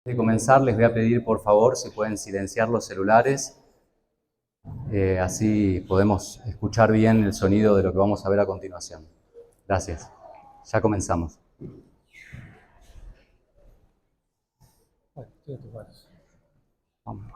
De comenzar, les voy a pedir por favor si pueden silenciar los celulares, así podemos escuchar bien el sonido de lo que vamos a ver a continuación. Gracias. Ya comenzamos. Vamos.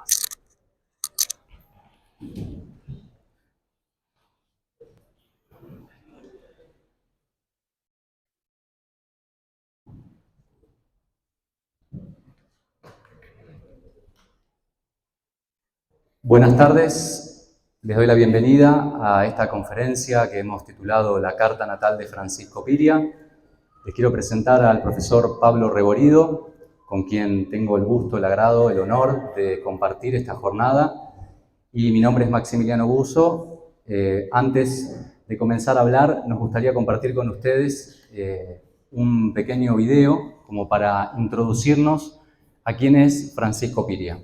Buenas tardes, les doy la bienvenida a esta conferencia que hemos titulado La Carta Natal de Francisco Piria. Les quiero presentar al profesor Pablo Reborido, con quien tengo el gusto, el agrado, el honor de compartir esta jornada. Y mi nombre es Maximiliano Buzo. Antes de comenzar a hablar, nos gustaría compartir con ustedes un pequeño video como para introducirnos a quién es Francisco Piria.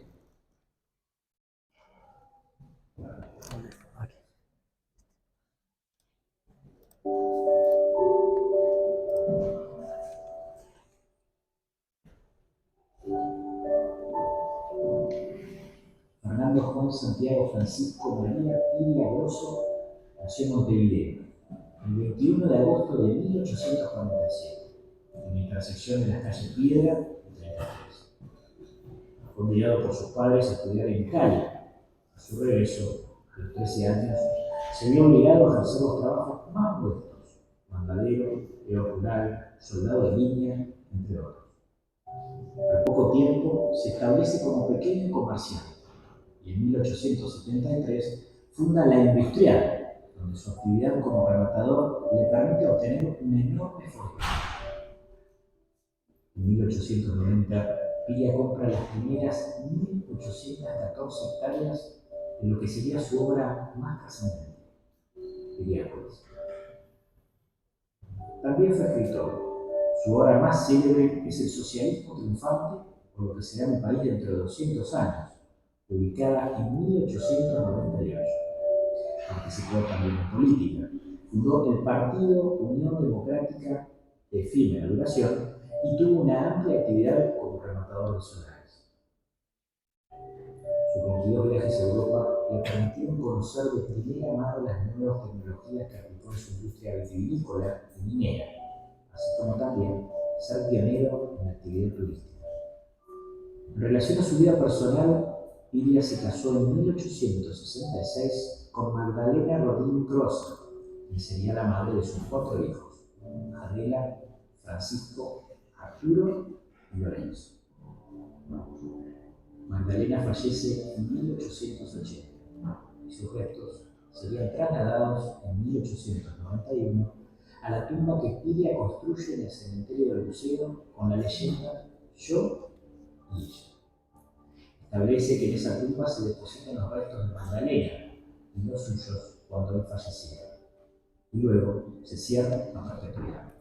Fernando Juan Santiago Francisco María Piria Grosso nació en Montevideo el 21 de agosto de 1847, en la intersección de las calles Piedra y 33. Fue enviado por sus padres a estudiar en Cali. A su regreso, a los 13 años, se vio obligado a ejercer los trabajos más modestos: mandadero, peón rural, soldado de línea, entre otros. Al poco tiempo se establece como pequeño comerciante y en 1873 funda La Industrial, donde su actividad como rematador le permite obtener una enorme fortuna. En 1890, Piria compra las primeras 1.814 hectáreas de lo que sería su obra más trascendente, Piriápolis. También fue escritor. Su obra más célebre es El socialismo triunfante por lo que será mi país dentro de 200 años, publicada en 1898. Participó también en política. Fundó el Partido Unión Democrática de efímera duración y tuvo una amplia actividad como rematador de solares. Sus 22 viajes a Europa le permitieron conocer de primera mano las nuevas tecnologías que aplicó en su industria vitivinícola y minera, así como también ser pionero en la actividad turística. En relación a su vida personal, Piria se casó en 1866 con Magdalena Rodrín Crosa, quien sería la madre de sus 4 hijos: Adela, Francisco, Arturo y Lorenzo. Magdalena fallece en 1880 y sus restos serían trasladados en 1891 a la tumba que Piria construye en el cementerio del Buceo con la leyenda Yo y ella. Establece que en esa tumba se depositan los restos de Magdalena y los suyos cuando él falleciera, y luego se cierra a perpetuidad.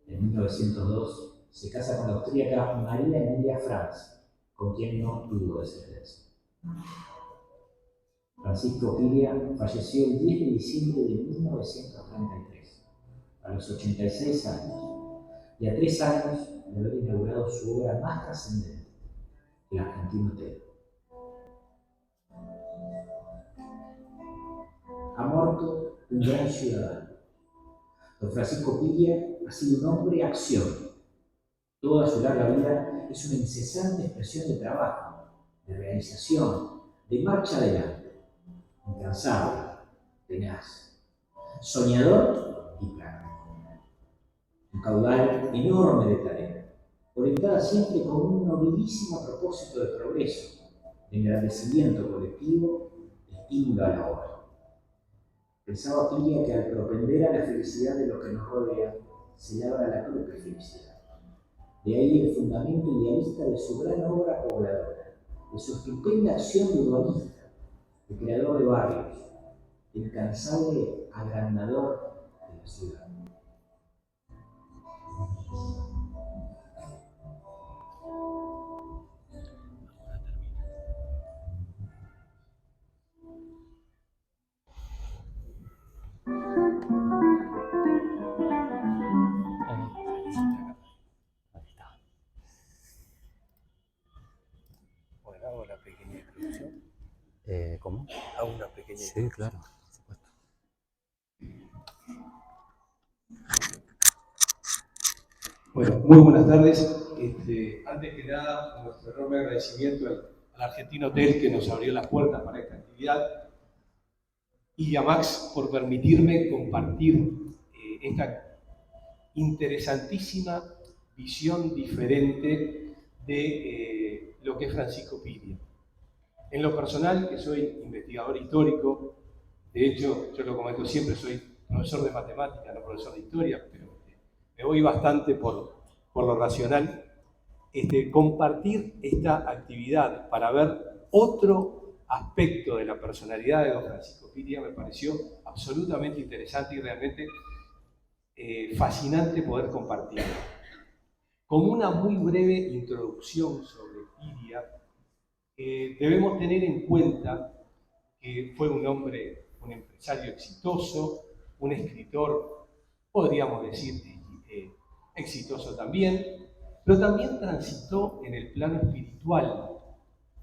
En 1902 se casa con la austríaca María Emilia Franz, con quien no tuvo descendencia. Francisco Piria falleció el 10 de diciembre de 1933, a los 86 años, y a 3 años de haber inaugurado su obra más trascendente, El Argentino Te. Ha muerto un gran ciudadano. Don Francisco Piria ha sido un hombre acción. Toda su larga vida es una incesante expresión de trabajo, de realización, de marcha adelante. Incansable, tenaz, soñador y plano. Un caudal enorme de talento, orientada siempre con un nobilísimo propósito de progreso, de engrandecimiento colectivo, de estímulo a la obra. Pensaba Piria que al propender a la felicidad de los que nos rodean, se labra la propia felicidad. De ahí el fundamento idealista de su gran obra pobladora, de su estupenda acción de urbanista, de creador de barrios, de incansable agrandador de la ciudad. ¿Cómo? Hago una pequeña. Sí, claro, por supuesto. Bueno, muy buenas tardes. Antes que nada, nuestro enorme agradecimiento al Argentino Hotel que nos abrió las puertas para esta actividad y a Max por permitirme compartir esta interesantísima visión diferente de lo que es Francisco Piria. En lo personal, que soy investigador histórico, de hecho, yo lo comento siempre, soy profesor de matemáticas, no profesor de historia, pero me voy bastante por lo racional. Compartir esta actividad para ver otro aspecto de la personalidad de don Francisco Piria me pareció absolutamente interesante y realmente fascinante poder compartirlo. Como una muy breve introducción sobre Piria, debemos tener en cuenta que fue un hombre, un empresario exitoso, un escritor, podríamos decir, exitoso también, pero también transitó en el plano espiritual.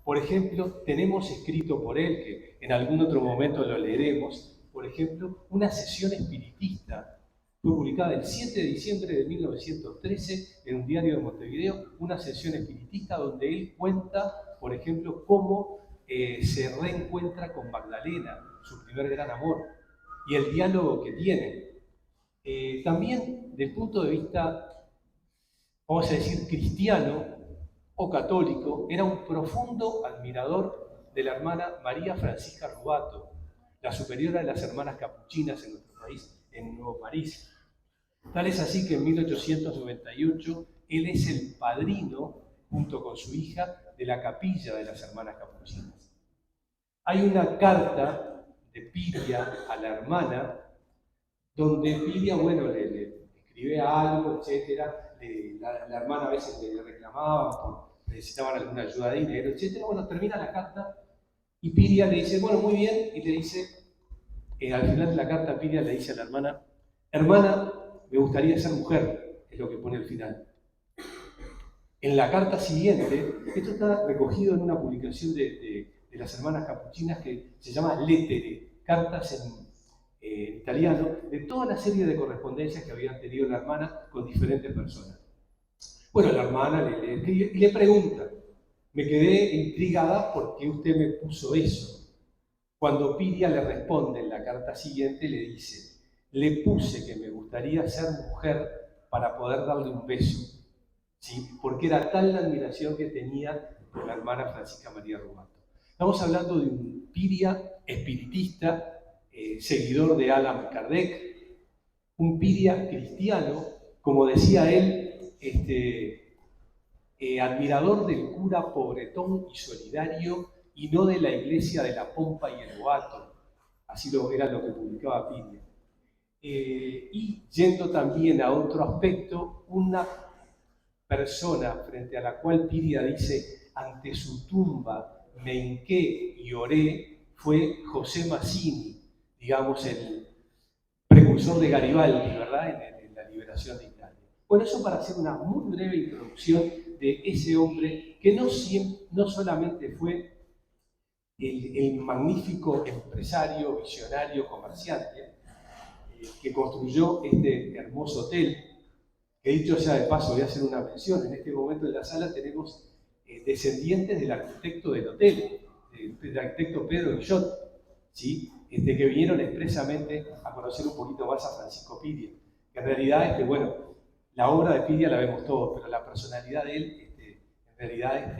Por ejemplo, tenemos escrito por él, que en algún otro momento lo leeremos, por ejemplo, una sesión espiritista. Fue publicada el 7 de diciembre de 1913 en un diario de Montevideo, una sesión espiritista donde él cuenta, por ejemplo, cómo se reencuentra con Magdalena, su primer gran amor, y el diálogo que tienen. También, desde el punto de vista, vamos a decir, cristiano o católico, era un profundo admirador de la hermana María Francisca Rubato, la superiora de las hermanas capuchinas en nuestro país, en Nuevo París. Tal es así que en 1898 él es el padrino, junto con su hija, de la capilla de las hermanas capuchinas. Hay una carta de Piria a la hermana, donde Piria, bueno, le escribe algo, etc. La hermana a veces le reclamaba, necesitaban alguna ayuda de dinero, etc. Bueno, termina la carta y Piria le dice, bueno, muy bien, y le dice, al final de la carta Piria le dice a la hermana, hermana, me gustaría ser mujer, es lo que pone al final. En la carta siguiente, esto está recogido en una publicación de las hermanas capuchinas que se llama Lettere, cartas en italiano, de toda la serie de correspondencias que habían tenido la hermana con diferentes personas. Bueno, la hermana le escribe y le pregunta, me quedé intrigada por qué usted me puso eso. Cuando Piria le responde en la carta siguiente, le dice, le puse que me gustaría ser mujer para poder darle un beso, ¿sí? Porque era tal la admiración que tenía por la hermana Francisca María Rubato. Estamos hablando de un Piria espiritista, seguidor de Allan Kardec, un Piria cristiano, como decía él, admirador del cura pobretón y solidario y no de la iglesia de la pompa y el boato. Así era lo que publicaba Piria. Y yendo también a otro aspecto, una persona frente a la cual Piria dice, ante su tumba me hinqué y oré, fue José Mazzini, digamos el precursor de Garibaldi, ¿verdad? En la liberación de Italia. Bueno, eso para hacer una muy breve introducción de ese hombre que no solamente fue el magnífico empresario, visionario, comerciante, que construyó este hermoso hotel, que dicho sea de paso, voy a hacer una mención, en este momento en la sala tenemos descendientes del arquitecto del hotel, del arquitecto Pedro Guillot, ¿sí? Que vinieron expresamente a conocer un poquito más a Francisco Piria, que en realidad, bueno, la obra de Piria la vemos todos, pero la personalidad de él, en realidad,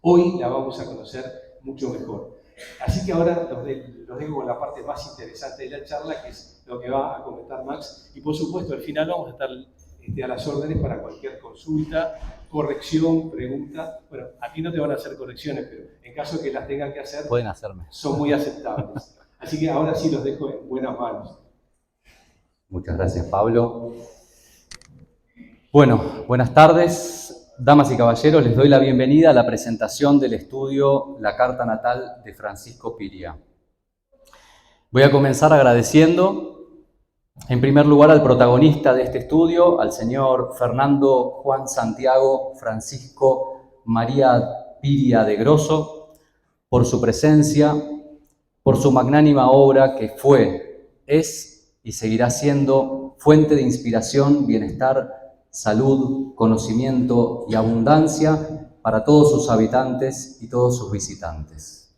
hoy la vamos a conocer mucho mejor. Así que ahora los dejo con la parte más interesante de la charla, que es lo que va a comentar Max, y por supuesto al final vamos a estar a las órdenes para cualquier consulta, corrección, pregunta. Bueno, aquí no te van a hacer correcciones, pero en caso que las tengan que hacer, pueden hacerme. Son muy aceptables. Así que ahora sí los dejo en buenas manos. Muchas gracias, Pablo. Bueno, buenas tardes, damas y caballeros. Les doy la bienvenida a la presentación del estudio La Carta Natal de Francisco Piria. Voy a comenzar agradeciendo, en primer lugar, al protagonista de este estudio, al señor Fernando Juan Santiago Francisco María Piria de Grosso, por su presencia por su magnánima obra que fue, es y seguirá siendo fuente de inspiración, bienestar, salud, conocimiento y abundancia para todos sus habitantes y todos sus visitantes.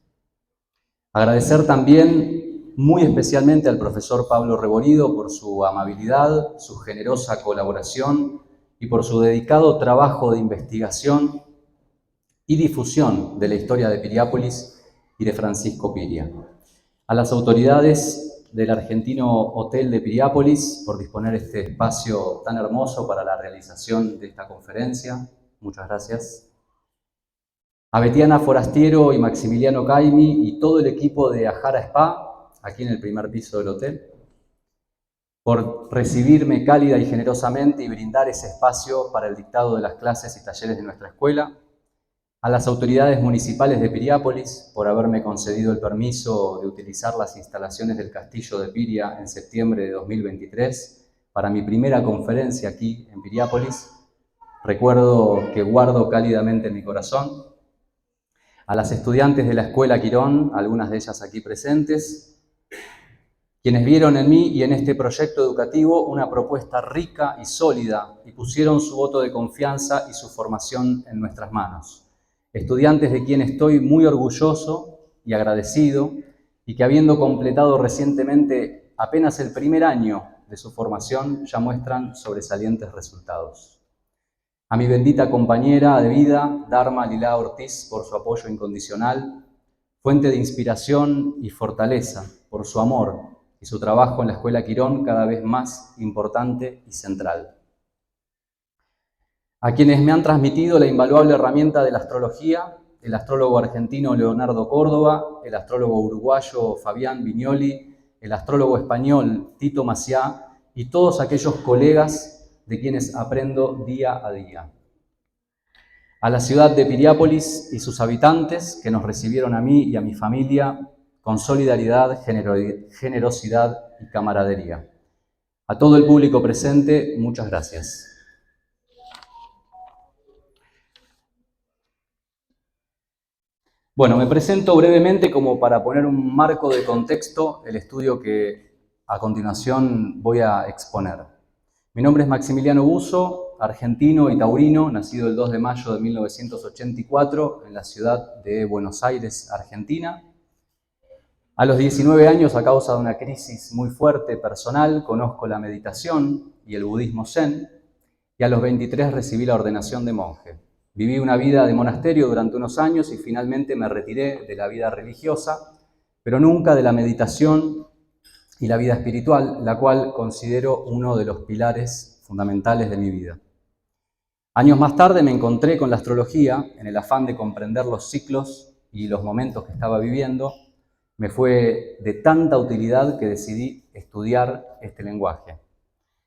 Agradecer también muy especialmente al profesor Pablo Reborido por su amabilidad, su generosa colaboración y por su dedicado trabajo de investigación y difusión de la historia de Piriápolis y de Francisco Piria. A las autoridades del Argentino Hotel de Piriápolis por disponer este espacio tan hermoso para la realización de esta conferencia. Muchas gracias. A Betiana Forastiero y Maximiliano Caimi y todo el equipo de Ajara Spa, aquí en el primer piso del hotel, por recibirme cálida y generosamente y brindar ese espacio para el dictado de las clases y talleres de nuestra escuela. A las autoridades municipales de Piriápolis por haberme concedido el permiso de utilizar las instalaciones del Castillo de Piria en septiembre de 2023 para mi primera conferencia aquí en Piriápolis. Recuerdo que guardo cálidamente en mi corazón. A las estudiantes de la Escuela Quirón, algunas de ellas aquí presentes, quienes vieron en mí y en este proyecto educativo una propuesta rica y sólida y pusieron su voto de confianza y su formación en nuestras manos. Estudiantes de quien estoy muy orgulloso y agradecido y que habiendo completado recientemente apenas el primer año de su formación ya muestran sobresalientes resultados. A mi bendita compañera de vida, Dharma Lila Ortiz, por su apoyo incondicional, fuente de inspiración y fortaleza, por su amor y su trabajo en la Escuela Quirón cada vez más importante y central. A quienes me han transmitido la invaluable herramienta de la astrología, el astrólogo argentino Leonardo Córdoba, el astrólogo uruguayo Fabián Viñoli, el astrólogo español Tito Maciá y todos aquellos colegas de quienes aprendo día a día. A la ciudad de Piriápolis y sus habitantes que nos recibieron a mí y a mi familia con solidaridad, generosidad y camaradería. A todo el público presente, muchas gracias. Bueno, me presento brevemente como para poner un marco de contexto el estudio que a continuación voy a exponer. Mi nombre es Maximiliano Buzo, argentino y taurino, nacido el 2 de mayo de 1984 en la ciudad de Buenos Aires, Argentina. A los 19 años, a causa de una crisis muy fuerte personal, conozco la meditación y el budismo zen, y a los 23 recibí la ordenación de monje. Viví una vida de monasterio durante unos años y finalmente me retiré de la vida religiosa, pero nunca de la meditación y la vida espiritual, la cual considero uno de los pilares fundamentales de mi vida. Años más tarde me encontré con la astrología en el afán de comprender los ciclos y los momentos que estaba viviendo. Me fue de tanta utilidad que decidí estudiar este lenguaje.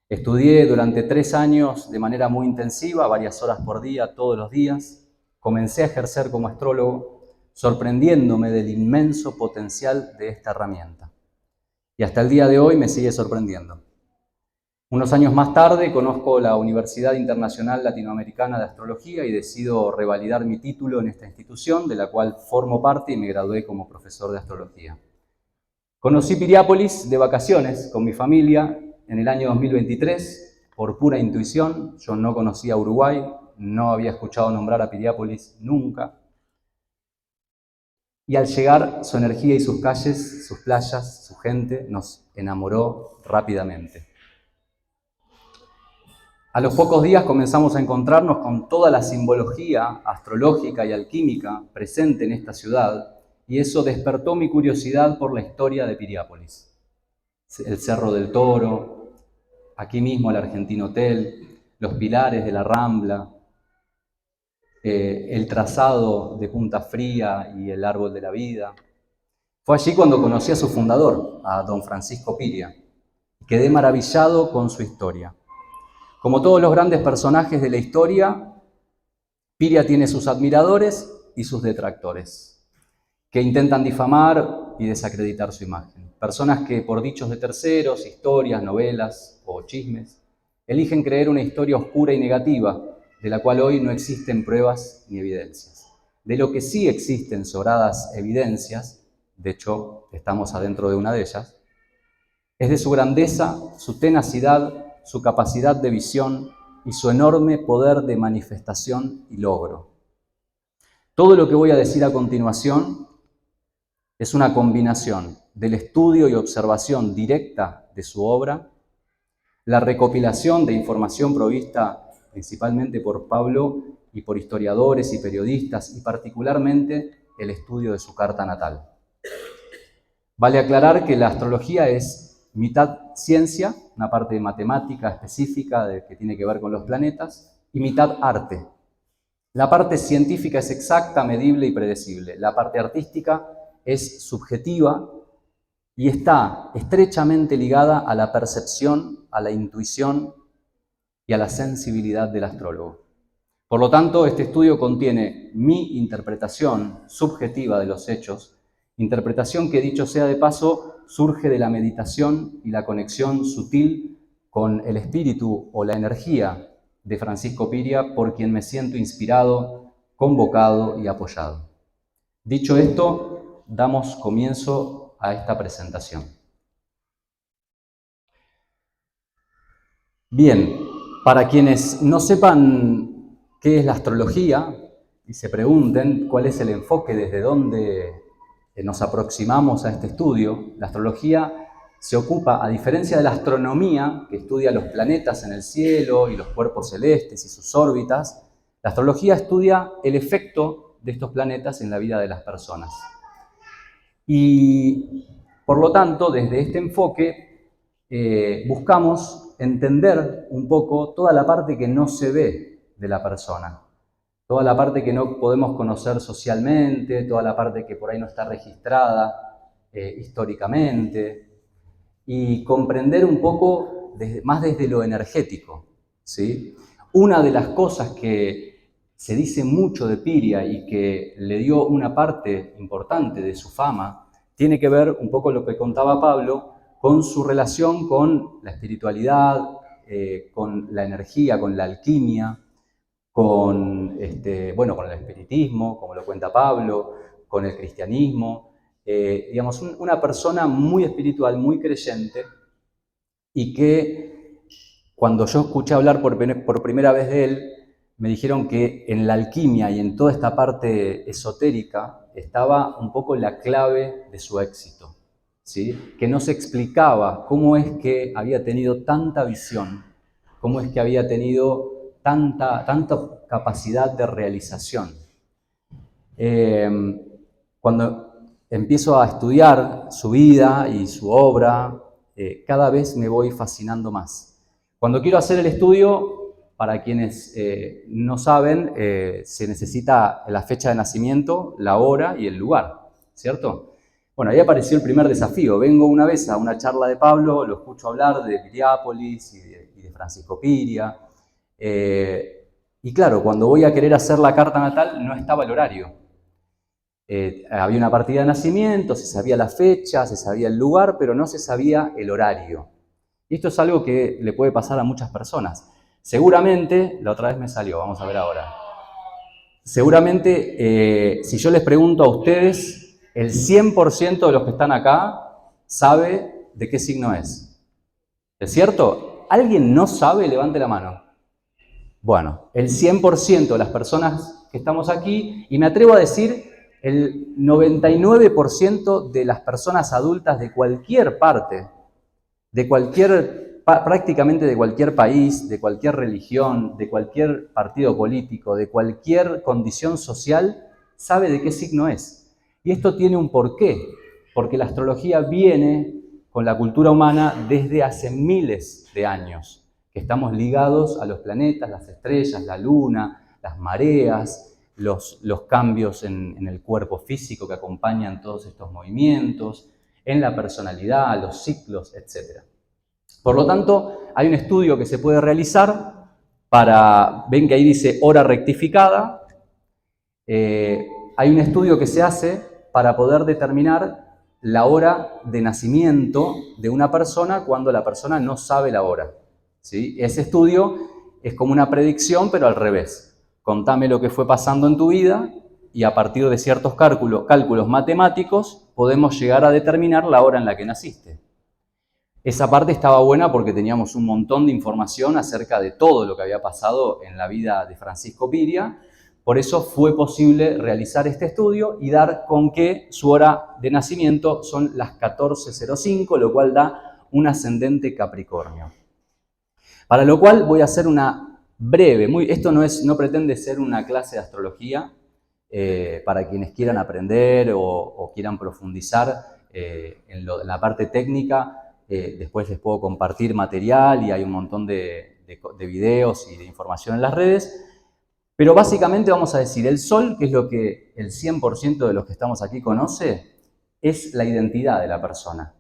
Estudié durante 3 años de manera muy intensiva, varias horas por día, todos los días. Comencé a ejercer como astrólogo, sorprendiéndome del inmenso potencial de esta herramienta. Y hasta el día de hoy me sigue sorprendiendo. Unos años más tarde conozco la Universidad Internacional Latinoamericana de Astrología y decido revalidar mi título en esta institución, de la cual formo parte y me gradué como profesor de astrología. Conocí Piriápolis de vacaciones con mi familia en el año 2023, por pura intuición. Yo no conocía Uruguay, no había escuchado nombrar a Piriápolis nunca. Y al llegar, su energía y sus calles, sus playas, su gente, nos enamoró rápidamente. A los pocos días comenzamos a encontrarnos con toda la simbología astrológica y alquímica presente en esta ciudad, y eso despertó mi curiosidad por la historia de Piriápolis. El Cerro del Toro, aquí mismo el Argentino Hotel, los pilares de la Rambla, el trazado de Punta Fría y el Árbol de la Vida. Fue allí cuando conocí a su fundador, a don Francisco Piria, y quedé maravillado con su historia. Como todos los grandes personajes de la historia, Piria tiene sus admiradores y sus detractores, que intentan difamar y desacreditar su imagen. Personas que, por dichos de terceros, historias, novelas o chismes, eligen creer una historia oscura y negativa, de la cual hoy no existen pruebas ni evidencias. De lo que sí existen sobradas evidencias, de hecho estamos adentro de una de ellas, es de su grandeza, su tenacidad, su capacidad de visión y su enorme poder de manifestación y logro. Todo lo que voy a decir a continuación es una combinación del estudio y observación directa de su obra, la recopilación de información provista principalmente por Pablo y por historiadores y periodistas, y particularmente el estudio de su carta natal. Vale aclarar que la astrología es mitad ciencia, una parte de matemática específica que tiene que ver con los planetas, y mitad arte. La parte científica es exacta, medible y predecible. La parte artística es subjetiva y está estrechamente ligada a la percepción, a la intuición y a la sensibilidad del astrólogo. Por lo tanto, este estudio contiene mi interpretación subjetiva de los hechos, interpretación que, dicho sea de paso, surge de la meditación y la conexión sutil con el espíritu o la energía de Francisco Piria, por quien me siento inspirado, convocado y apoyado. Dicho esto, damos comienzo a esta presentación. Bien, para quienes no sepan qué es la astrología y se pregunten cuál es el enfoque desde donde nos aproximamos a este estudio, la astrología se ocupa, a diferencia de la astronomía, que estudia los planetas en el cielo y los cuerpos celestes y sus órbitas, la astrología estudia el efecto de estos planetas en la vida de las personas. Y, por lo tanto, desde este enfoque buscamos entender un poco toda la parte que no se ve de la persona, toda la parte que no podemos conocer socialmente, toda la parte que por ahí no está registrada históricamente, y comprender un poco más desde lo energético, ¿sí? Una de las cosas que se dice mucho de Piria y que le dio una parte importante de su fama tiene que ver un poco lo que contaba Pablo con su relación con la espiritualidad, con la energía, con la alquimia, con el espiritismo, como lo cuenta Pablo, con el cristianismo. Digamos, una persona muy espiritual, muy creyente, y que cuando yo escuché hablar por primera vez de él, me dijeron que en la alquimia y en toda esta parte esotérica estaba un poco la clave de su éxito, ¿sí? Que no se explicaba cómo es que había tenido tanta visión, cómo es que había tenido tanta capacidad de realización. Cuando empiezo a estudiar su vida y su obra, cada vez me voy fascinando más. Cuando quiero hacer el estudio, para quienes no saben, se necesita la fecha de nacimiento, la hora y el lugar, ¿cierto? Bueno, ahí apareció el primer desafío. Vengo una vez a una charla de Pablo, lo escucho hablar de Piriápolis y de Francisco Piria. Y claro, cuando voy a querer hacer la carta natal, no estaba el horario. Había una partida de nacimiento, se sabía la fecha, se sabía el lugar, pero no se sabía el horario. Y esto es algo que le puede pasar a muchas personas. Seguramente, la otra vez me salió, vamos a ver ahora. Seguramente, si yo les pregunto a ustedes, el 100% de los que están acá sabe de qué signo es. ¿Es cierto? ¿Alguien no sabe? Levante la mano. Bueno, el 100% de las personas que estamos aquí, y me atrevo a decir el 99% de las personas adultas de cualquier parte, prácticamente de cualquier país, de cualquier religión, de cualquier partido político, de cualquier condición social, sabe de qué signo es. Y esto tiene un porqué, porque la astrología viene con la cultura humana desde hace miles de años, que estamos ligados a los planetas, las estrellas, la luna, las mareas, los cambios en el cuerpo físico que acompañan todos estos movimientos, en la personalidad, los ciclos, etc. Por lo tanto, hay un estudio que se puede realizar ven que ahí dice hora rectificada, hay un estudio que se hace para poder determinar la hora de nacimiento de una persona cuando la persona no sabe la hora, ¿sí? Ese estudio es como una predicción, pero al revés. Contame lo que fue pasando en tu vida y a partir de ciertos cálculos matemáticos podemos llegar a determinar la hora en la que naciste. Esa parte estaba buena porque teníamos un montón de información acerca de todo lo que había pasado en la vida de Francisco Piria. Por eso fue posible realizar este estudio y dar con que su hora de nacimiento son las 14:05, lo cual da un ascendente Capricornio. Para lo cual voy a hacer una breve, esto no pretende ser una clase de astrología para quienes quieran aprender o quieran profundizar en la parte técnica. Después les puedo compartir material y hay un montón de videos y de información en las redes. Pero básicamente vamos a decir, el Sol, que es lo que el 100% de los que estamos aquí conoce, es la identidad de la persona,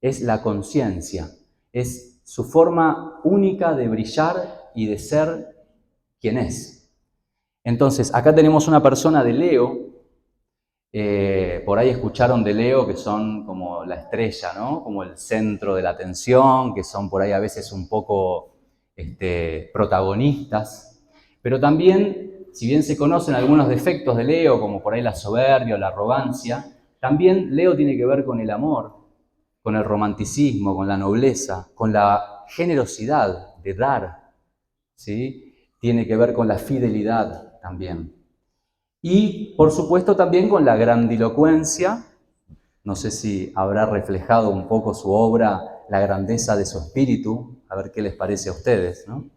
es la conciencia, es su forma única de brillar y de ser quien es. Entonces, acá tenemos una persona de Leo, por ahí escucharon de Leo que son como la estrella, ¿no? Como el centro de la atención, que son por ahí a veces un poco protagonistas. Pero también, si bien se conocen algunos defectos de Leo, como por ahí la soberbia o la arrogancia, también Leo tiene que ver con el amor, con el romanticismo, con la nobleza, con la generosidad de dar, ¿sí? Tiene que ver con la fidelidad también. Y, por supuesto, también con la grandilocuencia. No sé si habrá reflejado un poco su obra, la grandeza de su espíritu, a ver qué les parece a ustedes, ¿no?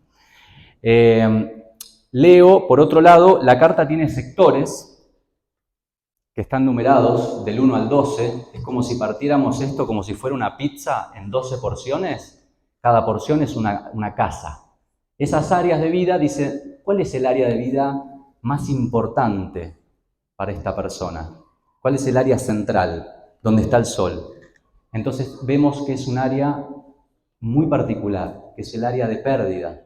Leo, por otro lado, la carta tiene sectores que están numerados del 1 al 12. Es como si partiéramos esto como si fuera una pizza en 12 porciones. Cada porción es una casa. Esas áreas de vida, dice, ¿cuál es el área de vida más importante para esta persona? ¿Cuál es el área central, donde está el Sol? Entonces vemos que es un área muy particular, que es el área de pérdida,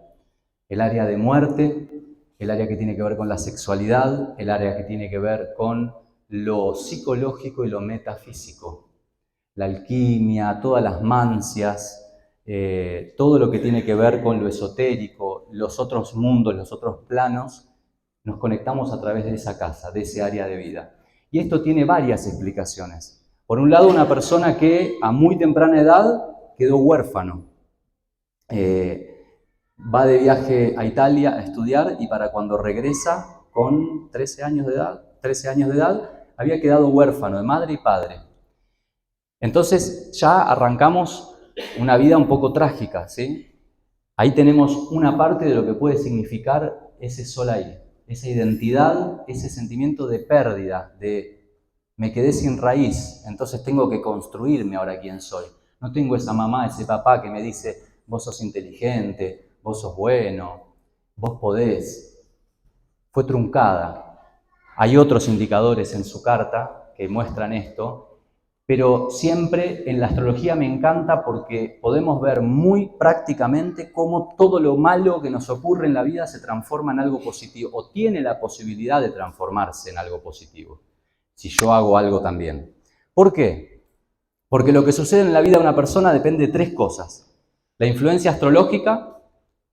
el área de muerte, el área que tiene que ver con la sexualidad, el área que tiene que ver con lo psicológico y lo metafísico, la alquimia, todas las mancias, todo lo que tiene que ver con lo esotérico, los otros mundos, los otros planos, nos conectamos a través de esa casa, de ese área de vida. Y esto tiene varias explicaciones. Por un lado, una persona que a muy temprana edad quedó huérfano. Va de viaje a Italia a estudiar y para cuando regresa con 13 años de edad, había quedado huérfano de madre y padre. Entonces ya arrancamos una vida un poco trágica, ¿sí? Ahí tenemos una parte de lo que puede significar ese Sol ahí, esa identidad, ese sentimiento de pérdida, de me quedé sin raíz, entonces tengo que construirme ahora quién soy. No tengo esa mamá, ese papá que me dice, vos sos inteligente, vos sos bueno, vos podés. Fue truncada. Hay otros indicadores en su carta que muestran esto, pero siempre en la astrología me encanta porque podemos ver muy prácticamente cómo todo lo malo que nos ocurre en la vida se transforma en algo positivo o tiene la posibilidad de transformarse en algo positivo, si yo hago algo también. ¿Por qué? Porque lo que sucede en la vida de una persona depende de tres cosas. La influencia astrológica,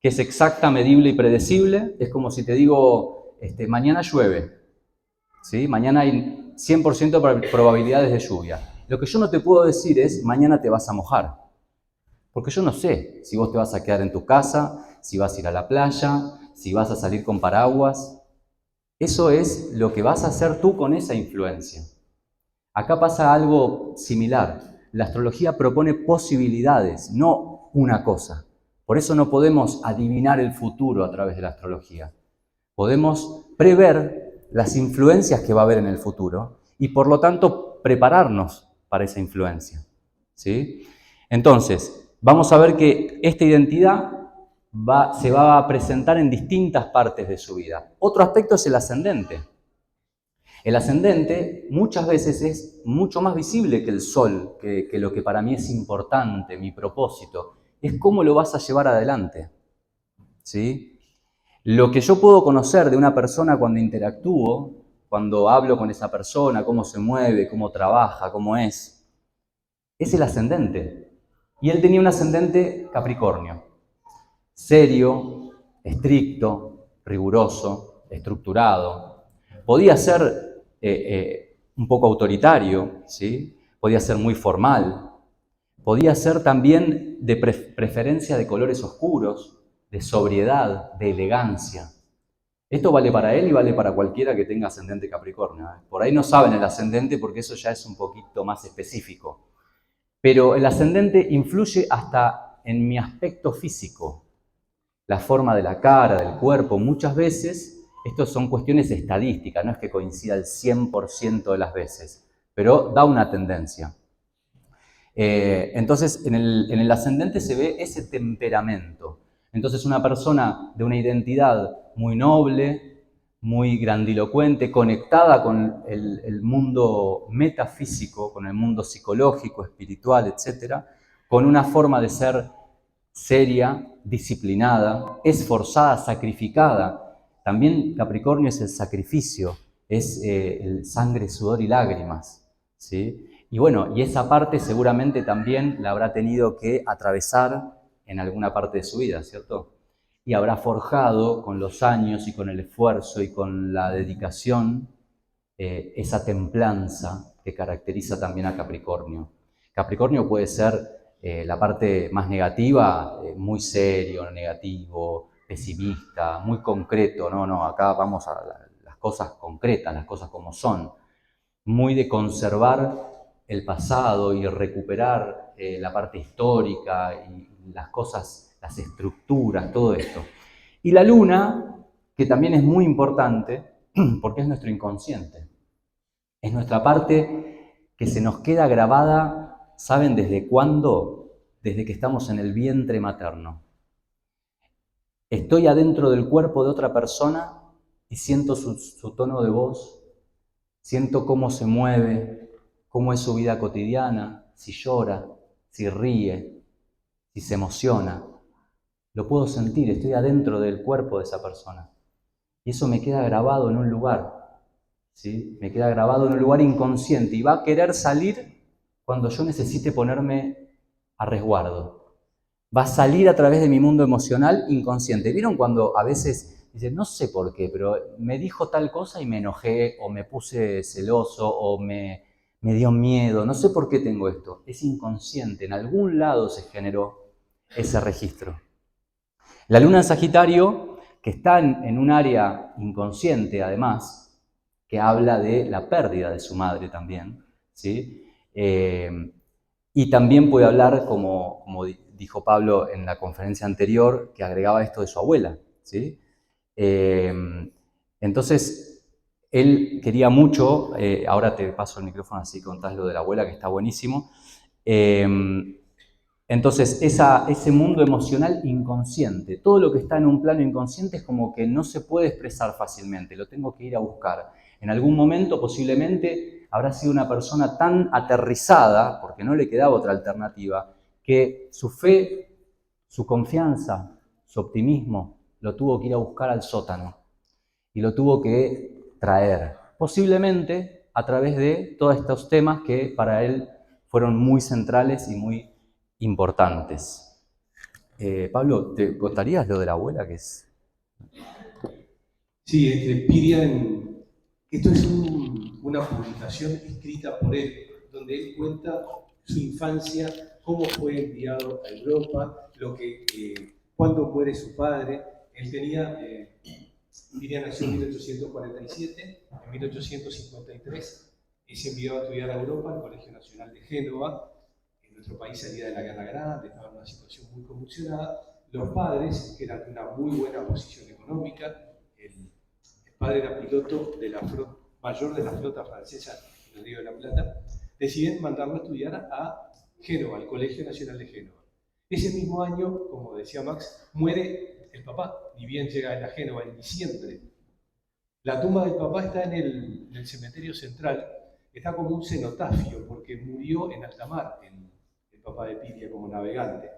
que es exacta, medible y predecible, es como si te digo, mañana llueve, ¿sí? Mañana hay 100% de probabilidades de lluvia. Lo que yo no te puedo decir es, mañana te vas a mojar, porque yo no sé si vos te vas a quedar en tu casa, si vas a ir a la playa, si vas a salir con paraguas. Eso es lo que vas a hacer tú con esa influencia. Acá pasa algo similar. La astrología propone posibilidades, no una cosa. Por eso no podemos adivinar el futuro a través de la astrología. Podemos prever las influencias que va a haber en el futuro y por lo tanto prepararnos para esa influencia, ¿sí? Entonces, vamos a ver que esta identidad se va a presentar en distintas partes de su vida. Otro aspecto es el ascendente. El ascendente muchas veces es mucho más visible que el Sol, que lo que para mí es importante, mi propósito. Es cómo lo vas a llevar adelante, ¿sí? Lo que yo puedo conocer de una persona cuando interactúo, cuando hablo con esa persona, cómo se mueve, cómo trabaja, cómo es el ascendente. Y él tenía un ascendente Capricornio, serio, estricto, riguroso, estructurado. Podía ser un poco autoritario, ¿sí? Podía ser muy formal, podía ser también de preferencia de colores oscuros, de sobriedad, de elegancia. Esto vale para él y vale para cualquiera que tenga ascendente Capricornio. Por ahí no saben el ascendente porque eso ya es un poquito más específico. Pero el ascendente influye hasta en mi aspecto físico, la forma de la cara, del cuerpo. Muchas veces, esto son cuestiones estadísticas, no es que coincida el 100% de las veces, pero da una tendencia. Entonces, en el ascendente se ve ese temperamento. Entonces, una persona de una identidad muy noble, muy grandilocuente, conectada con el mundo metafísico, con el mundo psicológico, espiritual, etc., con una forma de ser seria, disciplinada, esforzada, sacrificada. También Capricornio es el sacrificio, es el sangre, sudor y lágrimas, ¿sí? Y bueno, y esa parte seguramente también la habrá tenido que atravesar en alguna parte de su vida, ¿cierto? Y habrá forjado con los años y con el esfuerzo y con la dedicación esa templanza que caracteriza también a Capricornio. Capricornio puede ser la parte más negativa, muy serio, negativo, pesimista, muy concreto. No, acá vamos a las cosas concretas, las cosas como son. Muy de conservar el pasado y recuperar la parte histórica y las cosas, las estructuras, todo esto. Y la luna, que también es muy importante, porque es nuestro inconsciente. Es nuestra parte que se nos queda grabada, ¿saben desde cuándo? Desde que estamos en el vientre materno. Estoy adentro del cuerpo de otra persona y siento su tono de voz, siento cómo se mueve, cómo es su vida cotidiana, si llora, si ríe, si se emociona. Lo puedo sentir, estoy adentro del cuerpo de esa persona. Y eso me queda grabado en un lugar, ¿sí? Me queda grabado en un lugar inconsciente y va a querer salir cuando yo necesite ponerme a resguardo. Va a salir a través de mi mundo emocional inconsciente. ¿Vieron cuando a veces dicen, no sé por qué, pero me dijo tal cosa y me enojé, o me puse celoso, o me dio miedo, no sé por qué tengo esto? Es inconsciente, en algún lado se generó ese registro. La luna en Sagitario, que está en un área inconsciente además, que habla de la pérdida de su madre también, ¿sí? Y también puede hablar, como dijo Pablo en la conferencia anterior, que agregaba esto de su abuela, ¿sí? Entonces, él quería mucho, ahora te paso el micrófono así contás lo de la abuela, que está buenísimo. Entonces, ese mundo emocional inconsciente, todo lo que está en un plano inconsciente es como que no se puede expresar fácilmente, lo tengo que ir a buscar. En algún momento, posiblemente, habrá sido una persona tan aterrizada, porque no le quedaba otra alternativa, que su fe, su confianza, su optimismo, lo tuvo que ir a buscar al sótano y lo tuvo que traer, posiblemente a través de todos estos temas que para él fueron muy centrales y muy importantes. Pablo, ¿te contarías lo de la abuela que es? Sí, Piria, esto es una publicación escrita por él, donde él cuenta su infancia, cómo fue enviado a Europa, cuándo muere su padre. Él tenía, Piria nació en 1847, en 1853 se envió a estudiar a Europa al Colegio Nacional de Génova. En nuestro país salía de la Guerra Grande, estaba en una situación muy convulsionada. Los padres, que eran de una muy buena posición económica, el padre era piloto de la mayor de la flota francesa en el Río de la Plata, deciden mandarlo a estudiar a Génova, al Colegio Nacional de Génova. Ese mismo año, como decía Max, muere el papá, ni bien llega a Génova en diciembre. La tumba del papá está en el cementerio central, está como un cenotafio, porque murió en alta mar el papá de Piria como navegante.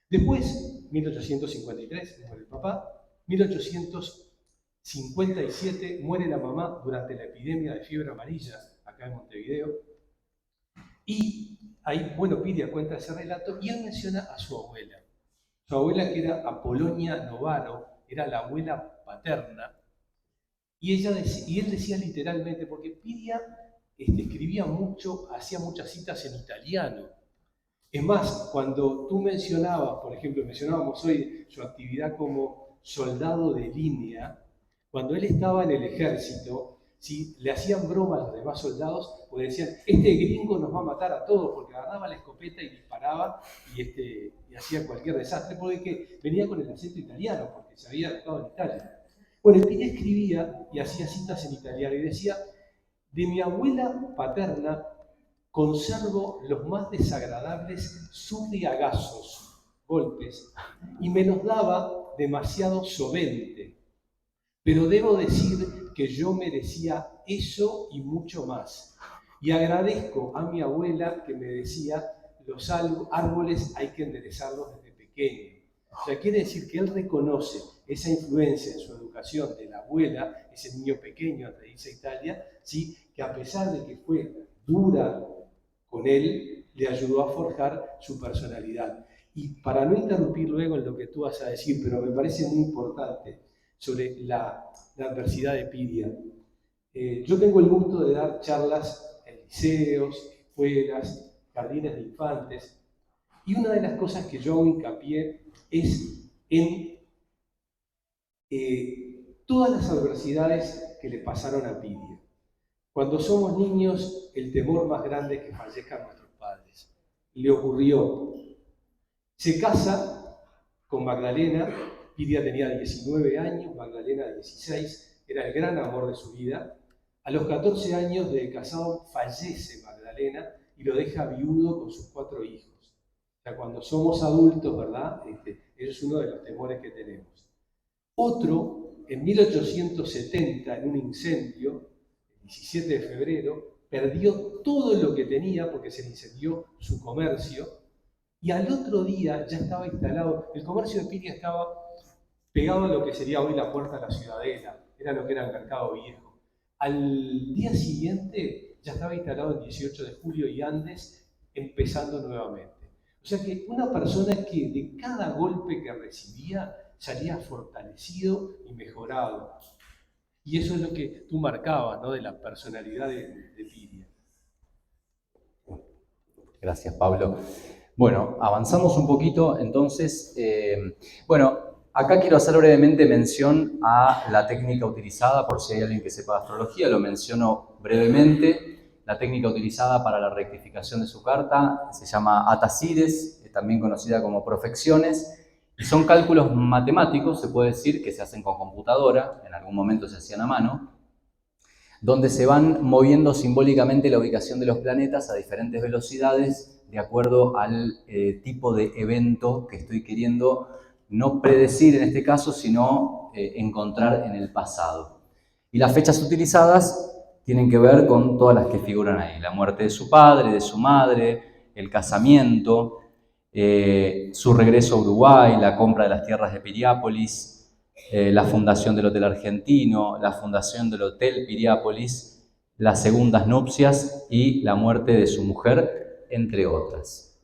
Después, 1853, muere el papá, 1857 muere la mamá durante la epidemia de fiebre amarilla acá en Montevideo. Y ahí, bueno, Piria cuenta ese relato y él menciona a su abuela. Su abuela, que era Apolonia Novaro, era la abuela paterna. Y él decía literalmente, porque Piria escribía mucho, hacía muchas citas en italiano. Es más, cuando tú mencionabas, por ejemplo, mencionábamos hoy su actividad como soldado de línea, cuando él estaba en el ejército, si le hacían broma a los demás soldados, pues decían, este gringo nos va a matar a todos, porque agarraba la escopeta y disparaba y hacía cualquier desastre, porque venía con el acento italiano, porque se había educado en Italia. Bueno, él escribía y hacía citas en italiano y decía, de mi abuela paterna conservo los más desagradables zurriagazos, golpes, y me los daba demasiado sovente. Pero debo decir que yo merecía eso y mucho más. Y agradezco a mi abuela que me decía, los árboles hay que enderezarlos desde pequeño. O sea, quiere decir que él reconoce esa influencia en su educación de la abuela, ese niño pequeño, donde dice Italia, ¿sí? Que a pesar de que fue dura con él, le ayudó a forjar su personalidad. Y para no interrumpir luego en lo que tú vas a decir, pero me parece muy importante sobre la adversidad de Piria. Yo tengo el gusto de dar charlas en liceos, escuelas, jardines de infantes, y una de las cosas que yo hago hincapié es en todas las adversidades que le pasaron a Piria. Cuando somos niños, el temor más grande es que fallezcan nuestros padres. Le ocurrió. Se casa con Magdalena, Piria tenía 19 años, Magdalena 16, era el gran amor de su vida. A los 14 años de casado fallece Magdalena y lo deja viudo con sus 4 hijos. O sea, cuando somos adultos, ¿verdad? Eso es uno de los temores que tenemos. Otro, en 1870, en un incendio, 17 de febrero, perdió todo lo que tenía porque se le incendió su comercio y al otro día ya estaba instalado, el comercio de Piria estaba pegado a lo que sería hoy la Puerta de la Ciudadela, era lo que era el Mercado Viejo. Al día siguiente ya estaba instalado el 18 de julio y Andes empezando nuevamente. O sea que una persona que de cada golpe que recibía salía fortalecido y mejorado. Y eso es lo que tú marcabas, ¿no? De la personalidad de Piria. Gracias, Pablo. Bueno, avanzamos un poquito, entonces, acá quiero hacer brevemente mención a la técnica utilizada, por si hay alguien que sepa astrología, lo menciono brevemente. La técnica utilizada para la rectificación de su carta se llama atacides, también conocida como profecciones, y son cálculos matemáticos, se puede decir, que se hacen con computadora, en algún momento se hacían a mano, donde se van moviendo simbólicamente la ubicación de los planetas a diferentes velocidades de acuerdo al tipo de evento que estoy queriendo no predecir en este caso, sino encontrar en el pasado. Y las fechas utilizadas tienen que ver con todas las que figuran ahí: la muerte de su padre, de su madre, el casamiento, su regreso a Uruguay, la compra de las tierras de Piriápolis, la fundación del Hotel Argentino, la fundación del Hotel Piriápolis, las segundas nupcias y la muerte de su mujer, entre otras.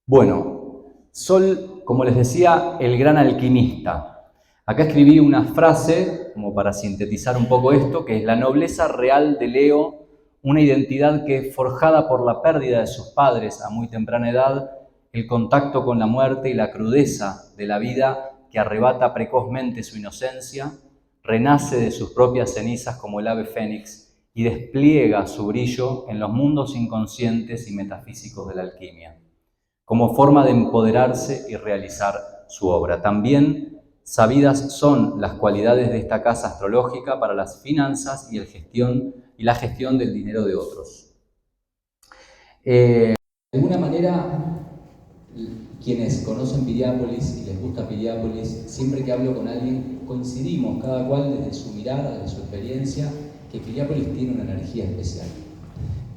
Bueno, Sol, como les decía, el gran alquimista. Acá escribí una frase, como para sintetizar un poco esto, que es: la nobleza real de Leo, una identidad que, forjada por la pérdida de sus padres a muy temprana edad, el contacto con la muerte y la crudeza de la vida que arrebata precozmente su inocencia, renace de sus propias cenizas como el ave fénix y despliega su brillo en los mundos inconscientes y metafísicos de la alquimia, como forma de empoderarse y realizar su obra. También sabidas son las cualidades de esta casa astrológica para las finanzas y la gestión del dinero de otros. De alguna manera, quienes conocen Piriápolis y les gusta Piriápolis, siempre que hablo con alguien, coincidimos cada cual desde su mirada, desde su experiencia, que Piriápolis tiene una energía especial.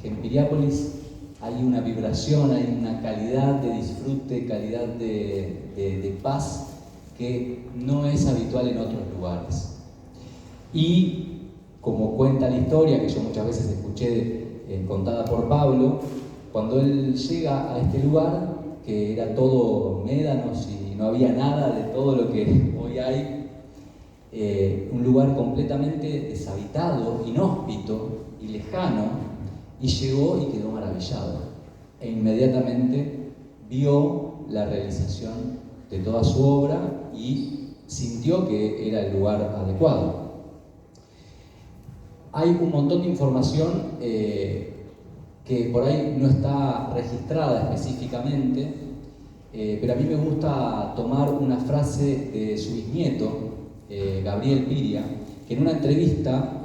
Que en Piriápolis hay una vibración, hay una calidad de disfrute, calidad de paz que no es habitual en otros lugares. Y como cuenta la historia, que yo muchas veces escuché contada por Pablo, cuando él llega a este lugar, que era todo médanos y no había nada de todo lo que hoy hay, un lugar completamente deshabitado, inhóspito y lejano, y llegó y quedó maravillado. E inmediatamente vio la realización de toda su obra y sintió que era el lugar adecuado. Hay un montón de información que por ahí no está registrada específicamente, pero a mí me gusta tomar una frase de su bisnieto, Gabriel Piria, que en una entrevista,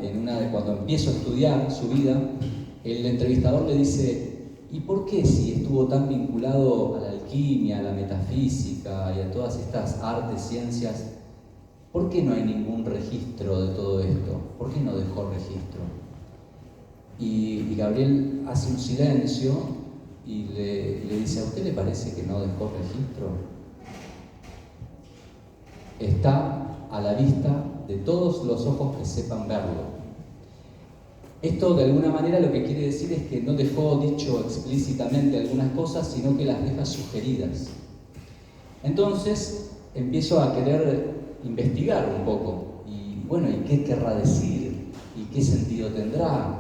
cuando empiezo a estudiar su vida, el entrevistador le dice: ¿y por qué, si estuvo tan vinculado a la alquimia, a la metafísica y a todas estas artes, ciencias, por qué no hay ningún registro de todo esto? ¿Por qué no dejó registro? Y Gabriel hace un silencio y le dice: ¿a usted le parece que no dejó registro? Está a la vista de todos los ojos que sepan verlo. Esto, de alguna manera, lo que quiere decir es que no dejó dicho explícitamente algunas cosas, sino que las deja sugeridas. Entonces empiezo a querer investigar un poco, y bueno, ¿y qué querrá decir? ¿Y qué sentido tendrá?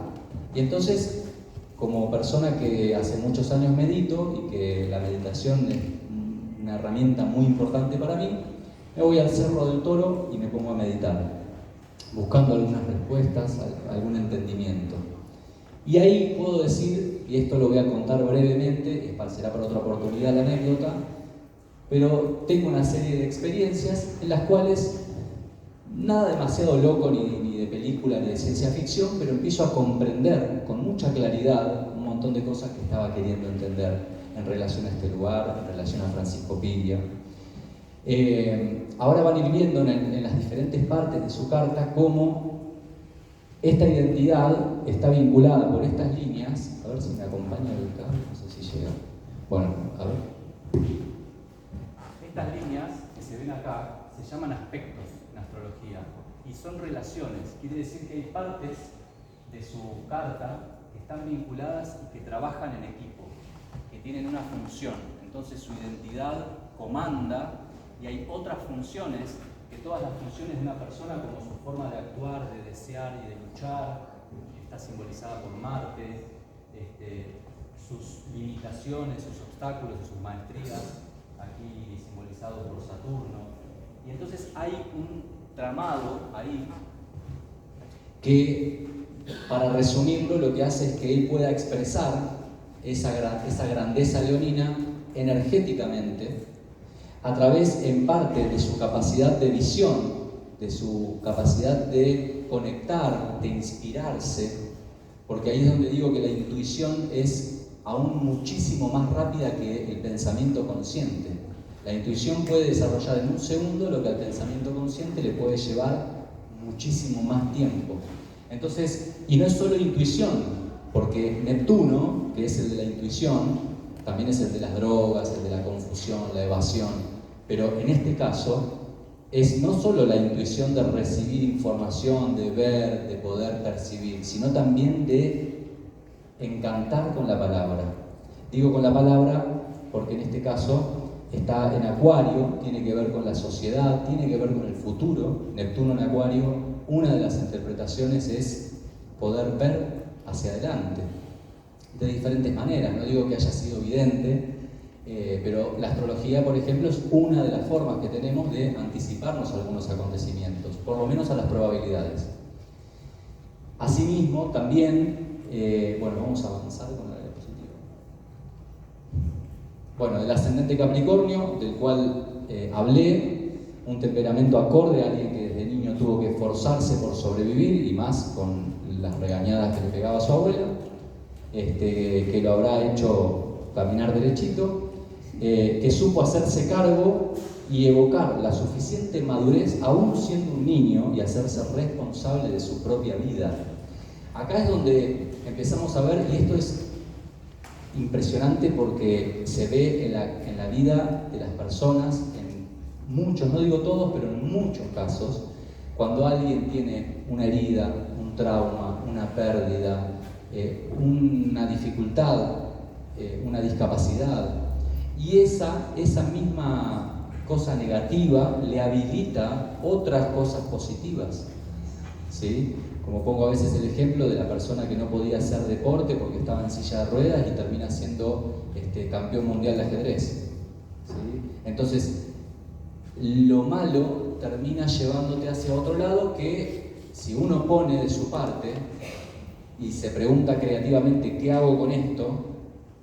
Y entonces, como persona que hace muchos años medito y que la meditación es una herramienta muy importante para mí, me voy al Cerro del Toro y me pongo a meditar, buscando algunas respuestas, algún entendimiento. Y ahí puedo decir, y esto lo voy a contar brevemente, será para otra oportunidad la anécdota, pero tengo una serie de experiencias en las cuales, nada demasiado loco ni de película ni de ciencia ficción, pero empiezo a comprender con mucha claridad un montón de cosas que estaba queriendo entender en relación a este lugar, en relación a Francisco Piria. Ahora van a ir viendo en las diferentes partes de su carta cómo esta identidad está vinculada por estas líneas. A ver si me acompaña el cable, no sé si llega. Bueno, a ver. Estas líneas que se ven acá se llaman aspectos en astrología y son relaciones. Quiere decir que hay partes de su carta que están vinculadas y que trabajan en equipo, que tienen una función. Entonces su identidad comanda, y hay otras funciones, que todas las funciones de una persona, como su forma de actuar, de desear y de luchar, está simbolizada por Marte, sus limitaciones, sus obstáculos y sus maestrías, aquí simbolizado por Saturno. Y entonces hay un tramado ahí que, para resumirlo, lo que hace es que él pueda expresar esa grandeza leonina energéticamente, a través, en parte, de su capacidad de visión, de su capacidad de conectar, de inspirarse, porque ahí es donde digo que la intuición es aún muchísimo más rápida que el pensamiento consciente. La intuición puede desarrollar en un segundo lo que al pensamiento consciente le puede llevar muchísimo más tiempo. Entonces, y no es solo intuición, porque Neptuno, que es el de la intuición, también es el de las drogas, el de la confusión, la evasión, pero en este caso es no solo la intuición de recibir información, de ver, de poder percibir, sino también de encantar con la palabra. Digo con la palabra porque en este caso está en Acuario, tiene que ver con la sociedad, tiene que ver con el futuro. Neptuno en Acuario, una de las interpretaciones es poder ver hacia adelante, de diferentes maneras. No digo que haya sido evidente, pero la astrología, por ejemplo, es una de las formas que tenemos de anticiparnos a algunos acontecimientos, por lo menos a las probabilidades. Asimismo, también, bueno, vamos a avanzar con la diapositiva. Bueno, el ascendente Capricornio, del cual hablé, un temperamento acorde a alguien que desde niño tuvo que esforzarse por sobrevivir, y más con las regañadas que le pegaba a su abuela, que lo habrá hecho caminar derechito, que supo hacerse cargo y evocar la suficiente madurez aún siendo un niño y hacerse responsable de su propia vida. Acá es donde empezamos a ver, y esto es impresionante porque se ve en la vida de las personas, en muchos, no digo todos, pero en muchos casos, cuando alguien tiene una herida, un trauma, una pérdida, una dificultad, una discapacidad, y esa misma cosa negativa le habilita otras cosas positivas, ¿sí? Como pongo a veces el ejemplo de la persona que no podía hacer deporte porque estaba en silla de ruedas y termina siendo campeón mundial de ajedrez, ¿sí? Entonces, lo malo termina llevándote hacia otro lado que, si uno pone de su parte y se pregunta creativamente qué hago con esto,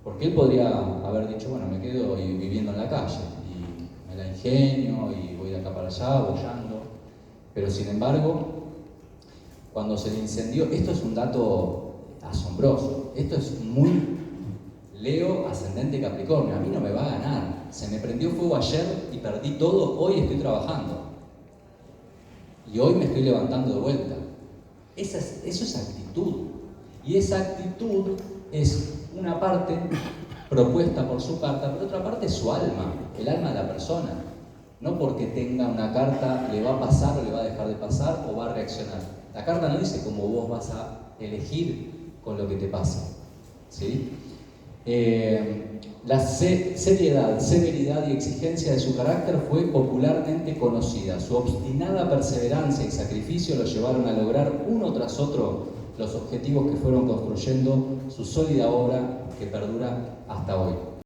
porque él podría haber dicho, bueno, me quedo viviendo en la calle y me la ingenio y voy de acá para allá, boyando, pero sin embargo, cuando se le incendió, esto es un dato asombroso, esto es muy Leo ascendente Capricornio, a mí no me va a ganar, se me prendió fuego ayer y perdí todo, hoy estoy trabajando y hoy me estoy levantando de vuelta. Eso es actitud, y esa actitud es una parte propuesta por su carta, pero otra parte es su alma, el alma de la persona. No porque tenga una carta le va a pasar o le va a dejar de pasar o va a reaccionar. La carta no dice cómo vos vas a elegir con lo que te pasa, ¿sí? La seriedad, severidad y exigencia de su carácter fue popularmente conocida. Su obstinada perseverancia y sacrificio lo llevaron a lograr uno tras otro los objetivos que fueron construyendo su sólida obra que perdura hasta hoy.